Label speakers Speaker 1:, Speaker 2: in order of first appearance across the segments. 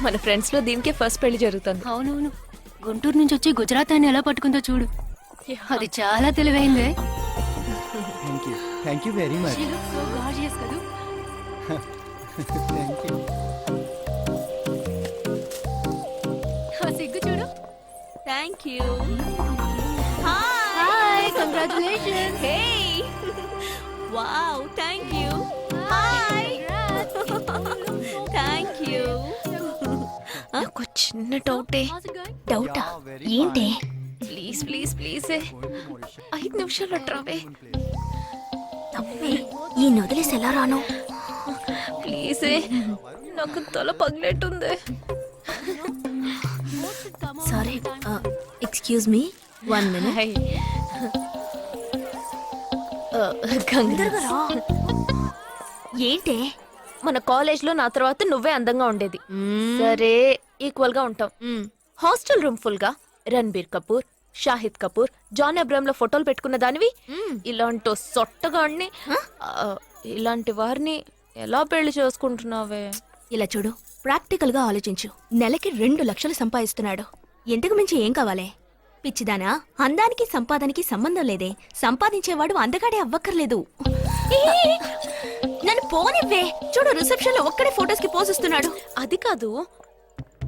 Speaker 1: మన ఫ్రెండ్స్ లో దీనికే ఫస్ట్ పెళ్లి జరుగుతుంది.
Speaker 2: అవునవును, గుంటూరు నుంచి వచ్చి గుజరాత్ అని ఎలా పట్టుకుందో చూడు. అది చాలా తెలివైందే.
Speaker 3: Thank you very much.
Speaker 2: She looks so gorgeous కదూ.
Speaker 3: Thank you.
Speaker 2: ఆ సిగ్గు చూడు.
Speaker 1: Thank you.
Speaker 2: Hi, congratulations.
Speaker 1: Hey wow, thank you. Hi, thank you. నాకు చిన్న డౌటే.
Speaker 4: డౌటా? ఏంటే?
Speaker 1: ప్లీజ్ ప్లీజ్ ప్లీజ్ 5 నిమిషాలు ట్రావే.
Speaker 4: ఈ నొదిలేసి ఎలా రాను?
Speaker 1: ప్లీజ్, నాకు తల పగిలేట్టుంది.
Speaker 4: Sorry, excuse me, 1 minute. ఏంటే?
Speaker 1: మన కాలేజ్ లో నా తర్వాత నువ్వే అందంగా ఉండేది. సరే, ఈక్వల్ గా ఉంటాం. హాస్టల్ రూమ్ ఫుల్ గా రణబీర్ కపూర్, షాహిద్ కపూర్, జాన్ అబ్రామ్ లో ఫోటోలు పెట్టుకున్న దానివి ఇలాంటి సొట్టగాడిని, ఇలాంటి వారిని ఎలా పెళ్లి చేసుకుంటున్నావే?
Speaker 4: ఇలా చూడు, ప్రాక్టికల్ గా ఆలోచించు. నెలకి 2 లక్షలు సంపాదిస్తున్నాడు. ఎంతకు మించి ఏం కావాలే? పిచ్చిదానా, అందానికి సంపాదనకి సంబంధం లేదే. సంపాదించేవాడు అందగాడే అవ్వక్కర్లేదు. నన్ను పోనివ్వే. చూడు, రిసెప్షన్ లో ఒక్కడే ఫోటోస్ కి పోజిస్తున్నాడు.
Speaker 1: అది కాదు,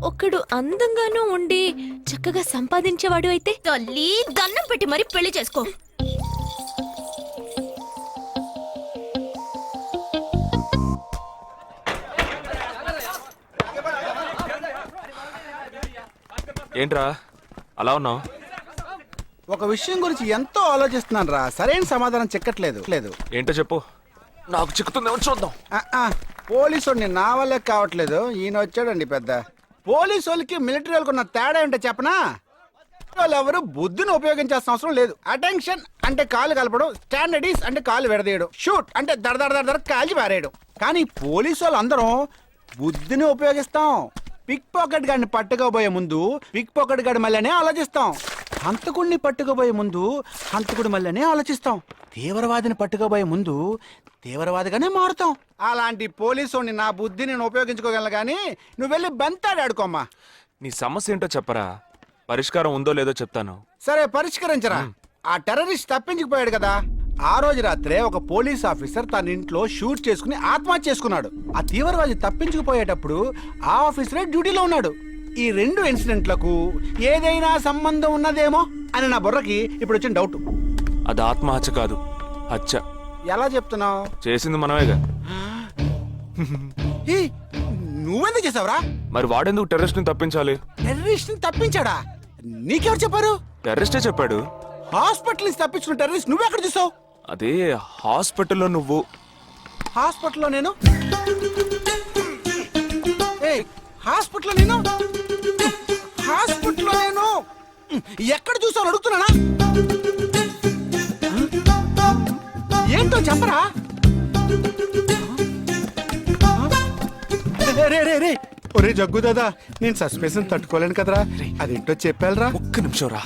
Speaker 1: ఒకడు అందంగానూ ఉండి చక్కగా సంపాదించేవాడు అయితే
Speaker 4: తల్లి, దండం పెట్టి మరి పెళ్లి చేసుకో.
Speaker 5: ఏంట్రా అలా ఉన్నావు?
Speaker 3: ఒక విషయం గురించి ఎంతో ఆలోచిస్తున్నాను రా, సరైన సమాధానం చిక్కట్లేదు.
Speaker 5: ఏంటో చెప్పు, నాకు చిక్కుతుందేమో చూద్దాం.
Speaker 3: పోలీసు నా వల్లే కావట్లేదు. ఈయన వచ్చాడండి పెద్ద. పోలీసు వాళ్ళకి మిలిటరీ వాళ్ళకి ఉన్న తేడా ఏంటో చెప్పనా? వాళ్ళు ఎవరు బుద్ధిని ఉపయోగించాల్సిన అవసరం లేదు. అటెన్షన్ అంటే కాలు కలపడం, స్టాండర్డీస్ అంటే కాలు విడదీయడం, షూట్ అంటే దడ కాల్చి పారేయడం. కానీ పోలీసు వాళ్ళు అందరం బుద్ధిని ఉపయోగిస్తాం. పిక్ పాకెట్ గాడిని పట్టుకోబోయే ముందు పిక్ పాకెట్ గాడి మళ్ళీనే ఆలోచిస్తాం. హంతకుడిని పట్టుకోబోయే ముందు హంతకుడి మళ్ళీనే ఆలోచిస్తాం. తీవ్రవాదిని పట్టుకోబోయే ముందు తీవ్రవాదిగానే మారుతాం. అలాంటి పోలీసుని నా బుద్ధి నేను ఉపయోగించుకోగలను, కానీ నువ్వు వెళ్ళి బంతాడు ఆడుకోమ్మా.
Speaker 5: నీ సమస్య ఏంటో చెప్పరా, పరిష్కారం ఉందో లేదో చెప్తాను.
Speaker 3: సరే, పరిష్కరించరా. ఆ టెర్రరిస్ట్ తప్పించుకుపోయాడు కదా, ఆ రోజు రాత్రే ఒక పోలీస్ ఆఫీసర్ తన ఇంట్లో షూట్ చేసుకుని ఆత్మహత్య చేసుకున్నాడు. ఆ తీవ్రవాది తప్పించుకుపోయేటప్పుడు ఆ ఆఫీసరే డ్యూటీలో ఉన్నాడు. ఈ 2 ఇన్సిడెంట్లకు ఏదైనా సంబంధం ఉన్నదేమో అని నా బుర్రకి ఇప్పుడు వచ్చిన డౌట్.
Speaker 5: అది ఆత్మహత్య కాదు, హత్య.
Speaker 3: ఎలా చెప్తున్నావు?
Speaker 5: చేసింది మనమేగా.
Speaker 3: నువ్వెందుకు చేసావురా?
Speaker 5: మరి వాడెందుకు టెర్రరిస్ట్ ని తప్పించాలి?
Speaker 3: టెర్రరిస్ట్ ని తప్పించాడా? నీకెవరు చెప్పారు?
Speaker 5: టెర్రరిస్టే చెప్పాడు.
Speaker 3: హాస్పిటల్ నుంచి తప్పించుకున్న టెర్రరిస్ట్ నువ్వెక్కడ చూసావు?
Speaker 5: అదే హాస్పిటల్లో నువ్వు.
Speaker 3: హాస్పిటల్లో నేను? హాస్పిటల్లో నేను? హాస్పిటల్లో నేను ఎక్కడ చూసావు అడుగుతున్నానా? ఏంటో చెప్పరా? రే ఒరే జగ్గు దాదా, నేను సస్పెన్షన్ తట్టుకోలేను కదరా. అదేంటో చెప్పాలరా.
Speaker 5: ఒక్క నిమిషం రా.